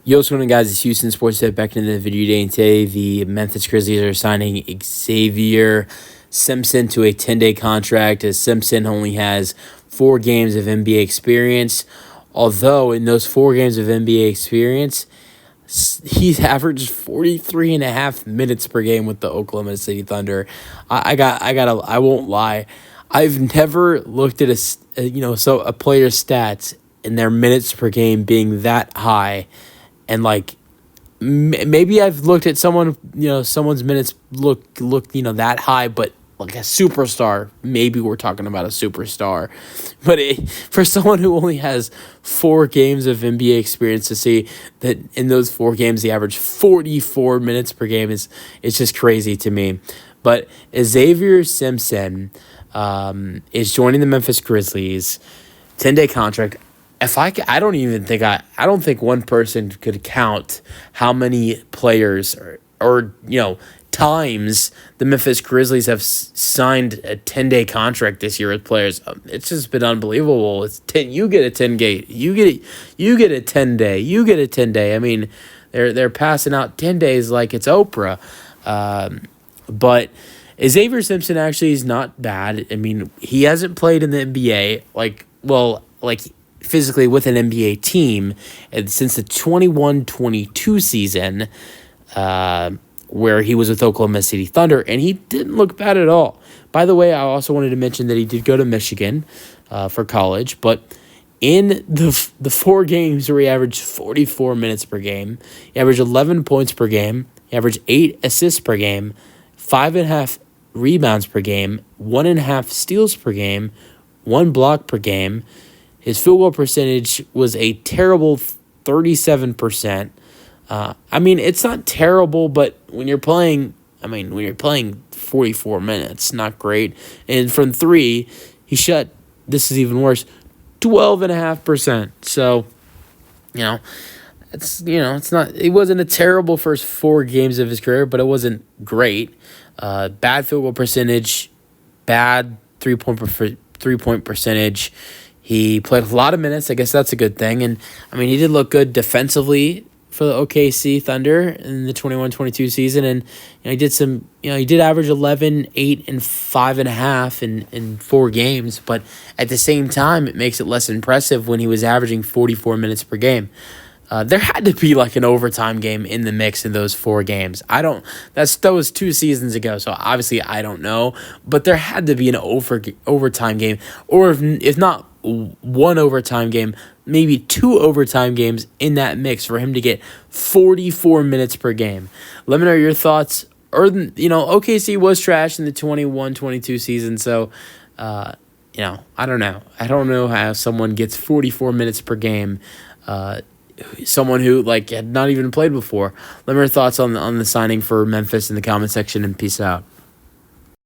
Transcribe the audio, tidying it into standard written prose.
Yo, what's going on, guys? It's Houston Sports Tech back into the video today. And today, the Memphis Grizzlies are signing Zavier Simpson to a 10-day contract, as Simpson only has 4 games of NBA experience. Although, in those 4 games of NBA experience, he's averaged 43.5 minutes per game with the Oklahoma City Thunder. I won't lie. I've never looked at a player's stats and their minutes per game being that high. And maybe I've looked at someone's minutes look that high, but like a superstar, maybe we're talking about a superstar. But for someone who only has 4 games of NBA experience, to see that in those 4 games he averaged 44 minutes per game is just crazy to me. But Zavier Simpson is joining the Memphis Grizzlies, 10-day contract. I don't think one person could count how many players or times the Memphis Grizzlies have signed a 10-day contract this year with players. It's just been unbelievable. It's 10. You get a 10-day. You get a 10-day. You get a 10-day. I mean, they're passing out 10 days like it's Oprah. But Zavier Simpson actually is not bad. I mean, he hasn't played in the NBA physically with an NBA team since the 21-22 season, where he was with Oklahoma City Thunder, and he didn't look bad at all. By the way, I also wanted to mention that he did go to Michigan for college, but in the 4 games where he averaged 44 minutes per game, he averaged 11 points per game, he averaged 8 assists per game, 5.5 rebounds per game, 1.5 steals per game, 1 block per game. His field goal percentage was a terrible 37%. I mean, it's not terrible, but when you're playing 44 minutes, not great. And from 3, he shot, this is even worse, 12.5%. So, it wasn't a terrible first 4 games of his career, but it wasn't great. Bad field goal percentage, bad three-point percentage. He played a lot of minutes. I guess that's a good thing. And, I mean, he did look good defensively for the OKC Thunder in the 21-22 season. And, he did average 11, 8, and 5.5 in 4 games. But at the same time, it makes it less impressive when he was averaging 44 minutes per game. There had to be an overtime game in the mix in those 4 games. That was 2 seasons ago, so obviously I don't know. But there had to be an overtime game, or if not 1 overtime game, maybe 2 overtime games in that mix for him to get 44 minutes per game. Let me know your thoughts. Or OKC was trash in the 21-22 season, so I don't know. I don't know how someone gets 44 minutes per game. Someone who had not even played before. Let me know your thoughts on the signing for Memphis in the comment section, and peace out.